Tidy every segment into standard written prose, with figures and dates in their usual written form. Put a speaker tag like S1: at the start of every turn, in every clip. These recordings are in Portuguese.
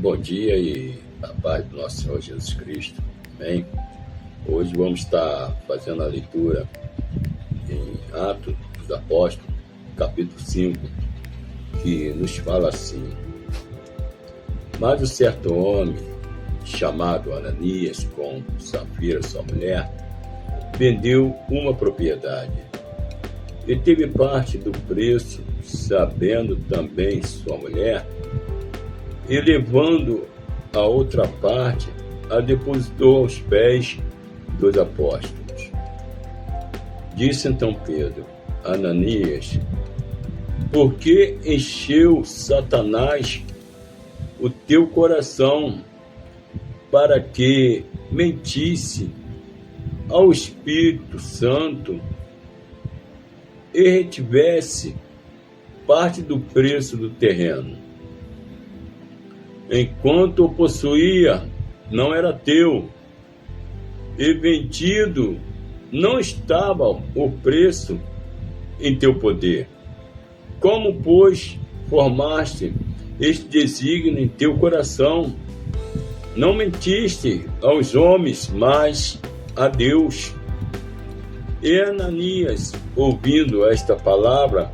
S1: Bom dia e a paz do nosso Senhor Jesus Cristo. Amém? Hoje vamos estar fazendo a leitura em Atos dos Apóstolos, capítulo 5, que nos fala assim: Mas um certo homem, chamado Ananias, com Safira, sua mulher, vendeu uma propriedade e teve parte do preço, sabendo também sua mulher, e levando a outra parte, a depositou aos pés dos apóstolos. Disse então Pedro: Ananias, por que encheu Satanás o teu coração para que mentisse ao Espírito Santo e retivesse parte do preço do terreno? Enquanto o possuía, não era teu, e vendido não estava o preço em teu poder. Como, pois, formaste este desígnio em teu coração? Não mentiste aos homens, mas a Deus. E Ananias, ouvindo esta palavra,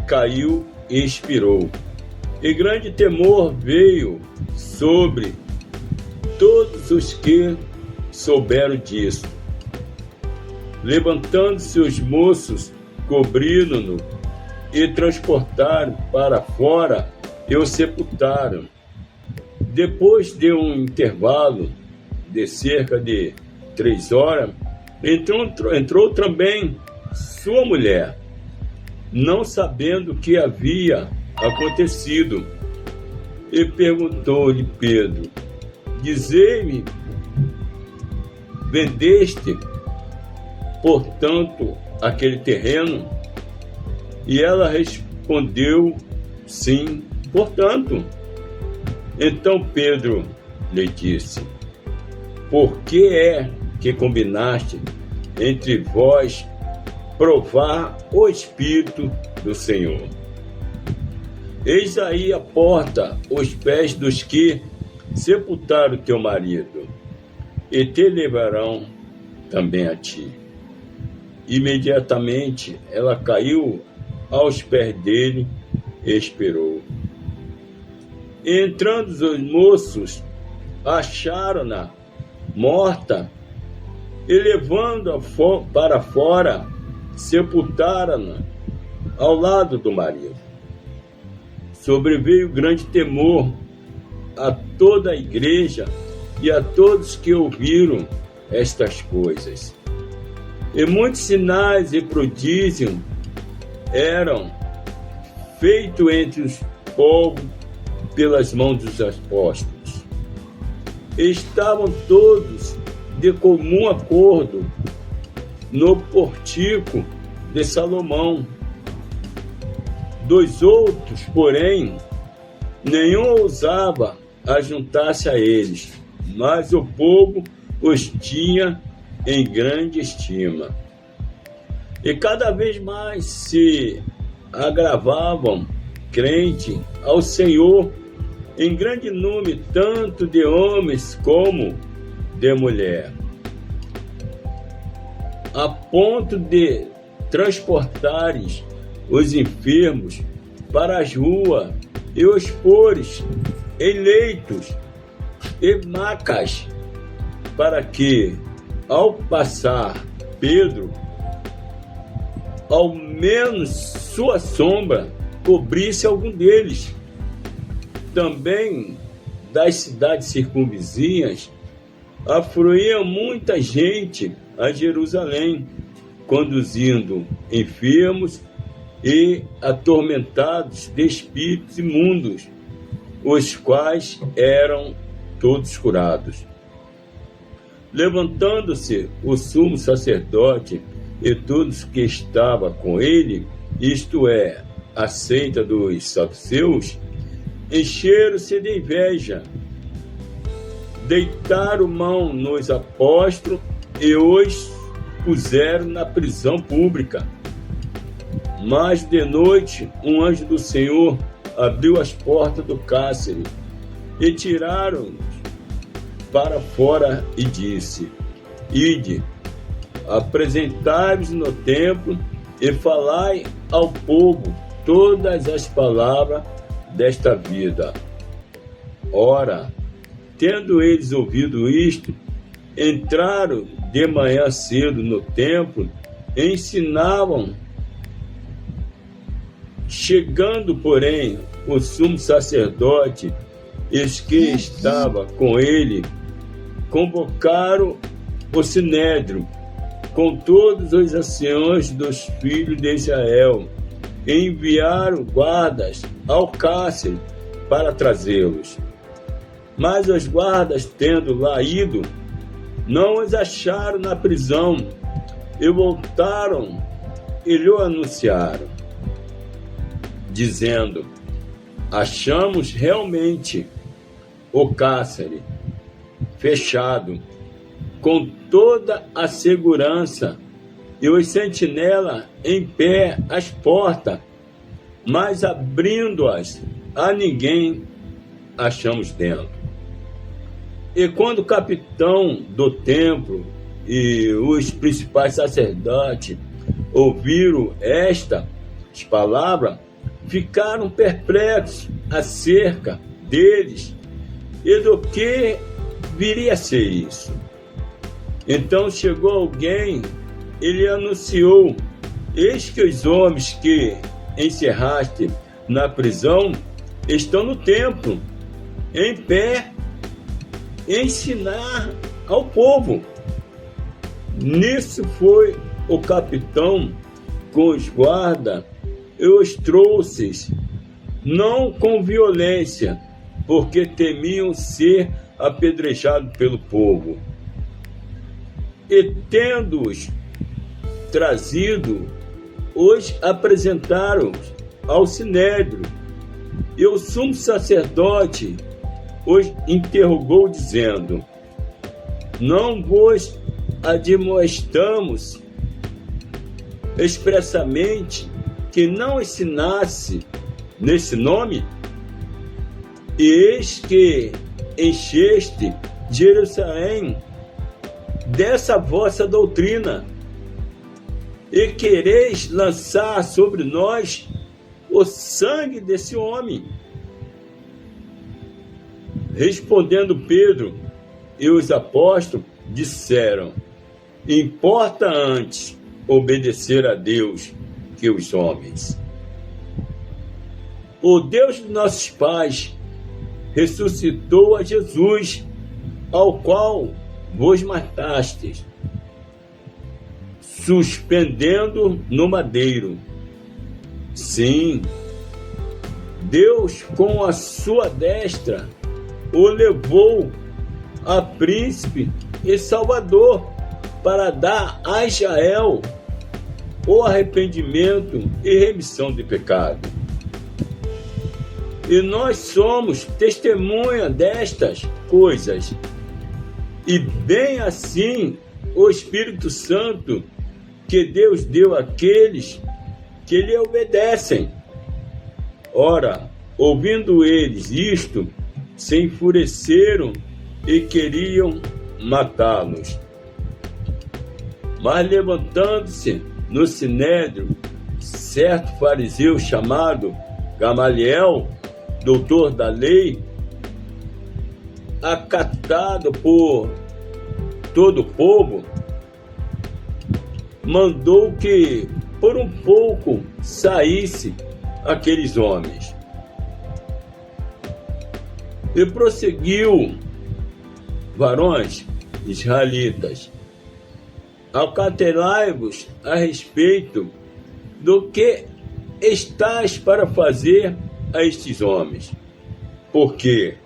S1: caiu e expirou. E grande temor veio sobre todos os que souberam disso. Levantando-se os moços, cobriram-no e transportaram para fora e o sepultaram. Depois de um intervalo de cerca de 3 horas, entrou também sua mulher, não sabendo o que havia acontecido, e perguntou-lhe Pedro: Dizei-me, vendeste, portanto, aquele terreno? E ela respondeu: Sim, portanto. Então Pedro lhe disse: Por que é que combinaste entre vós provar o Espírito do Senhor? Eis aí a porta, os pés dos que sepultaram teu marido, e te levarão também a ti. Imediatamente ela caiu aos pés dele e expirou. E entrando os moços, acharam-na morta, e levando-a para fora, sepultaram-na ao lado do marido. Sobreveio grande temor a toda a igreja e a todos que ouviram estas coisas. E muitos sinais e prodígios eram feitos entre os povos pelas mãos dos apóstolos. E estavam todos de comum acordo no pórtico de Salomão. Dos outros, porém, nenhum ousava ajuntar-se a eles, mas o povo os tinha em grande estima. E cada vez mais se agravavam crente ao Senhor em grande número, tanto de homens como de mulher, a ponto de transportares os enfermos para as ruas e os pores em leitos e macas, para que, ao passar Pedro, ao menos sua sombra cobrisse algum deles. Também das cidades circunvizinhas afluía muita gente a Jerusalém, conduzindo enfermos e atormentados de espíritos imundos, os quais eram todos curados. Levantando-se o sumo sacerdote e todos que estavam com ele, isto é, a seita dos saduceus, encheram-se de inveja, deitaram mão nos apóstolos e os puseram na prisão pública. Mas de noite um anjo do Senhor abriu as portas do cárcere e tiraram-nos para fora e disse: Ide, apresentai-vos no templo e falai ao povo todas as palavras desta vida. Ora, tendo eles ouvido isto, entraram de manhã cedo no templo e ensinavam. Chegando, porém, o sumo sacerdote e os que estavam com ele, convocaram o sinédrio com todos os anciãos dos filhos de Israel e enviaram guardas ao cárcere para trazê-los. Mas os guardas, tendo lá ido, não os acharam na prisão e voltaram e lhe anunciaram, dizendo: achamos realmente o cárcere fechado, com toda a segurança, e os sentinelas em pé às portas, mas abrindo-as a ninguém achamos dentro. E quando o capitão do templo e os principais sacerdotes ouviram estas palavras, ficaram perplexos acerca deles e do que viria a ser isso. Então chegou alguém e lhe anunciou: eis que os homens que encerraste na prisão estão no templo, em pé, ensinar ao povo. Nisso foi o capitão com os guardas e os trouxe, não com violência, porque temiam ser apedrejados pelo povo. E tendo-os trazido, os apresentaram ao sinédrio, e o sumo sacerdote os interrogou, dizendo: não vos admoestamos expressamente que não ensinasse nesse nome? E eis que encheste Jerusalém dessa vossa doutrina, e quereis lançar sobre nós o sangue desse homem. Respondendo Pedro e os apóstolos, disseram: importa antes obedecer a Deus que os homens. O Deus dos nossos pais ressuscitou a Jesus, ao qual vos matastes, suspendendo no madeiro. Sim, Deus com a sua destra o levou a príncipe e salvador, para dar a Israel o arrependimento e remissão de pecado. E nós somos testemunha destas coisas, e bem assim o Espírito Santo que Deus deu àqueles que lhe obedecem. Ora, ouvindo eles isto, se enfureceram e queriam matá-los. Mas levantando-se no sinédrio certo fariseu chamado Gamaliel, doutor da lei, acatado por todo o povo, mandou que por um pouco saísse aqueles homens. E prosseguiu: varões israelitas, acautelai-vos a respeito do que estáis para fazer a estes homens, porque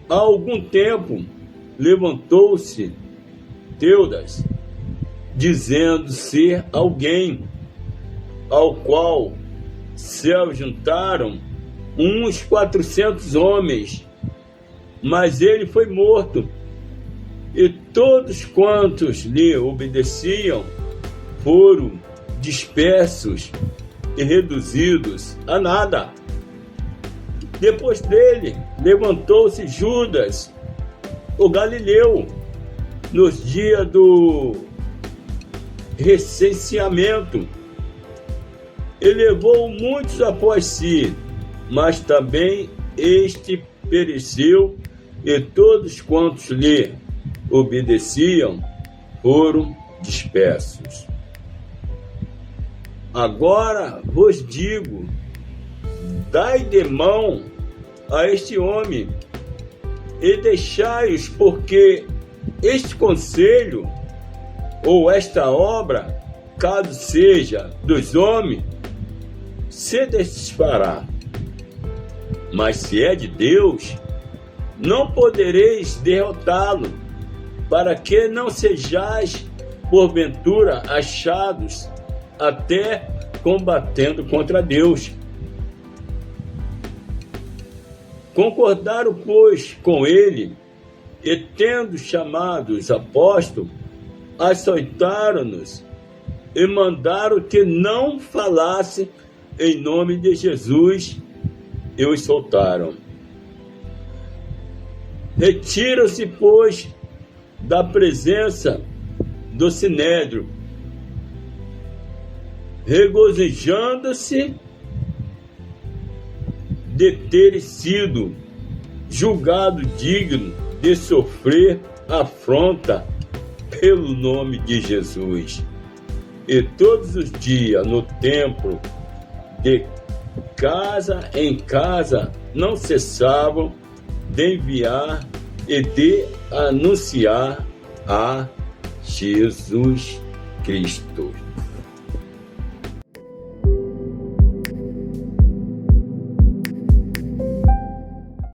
S1: há algum tempo levantou-se Teudas, dizendo ser alguém, ao qual se juntaram uns 400 homens, mas ele foi morto, e todos quantos lhe obedeciam foram dispersos e reduzidos a nada. Depois dele, levantou-se Judas, o Galileu, nos dias do recenseamento. E levou muitos após si, mas também este pereceu, e todos quantos lhe obedeciam foram dispersos. Agora vos digo, dai de mão a este homem e deixai-os, porque este conselho ou esta obra, caso seja dos homens, se desfará. Mas se é de Deus, não podereis derrotá-lo, para que não sejais porventura achados até combatendo contra Deus. Concordaram, pois, com ele, e tendo chamado os apóstolos, açoitaram-nos e mandaram que não falasse em nome de Jesus, e os soltaram. Retiram-se, pois, da presença do sinédrio, regozijando-se de ter sido julgado digno de sofrer afronta pelo nome de Jesus. E todos os dias no templo, de casa em casa, não cessavam de enviar e de anunciar a Jesus Cristo.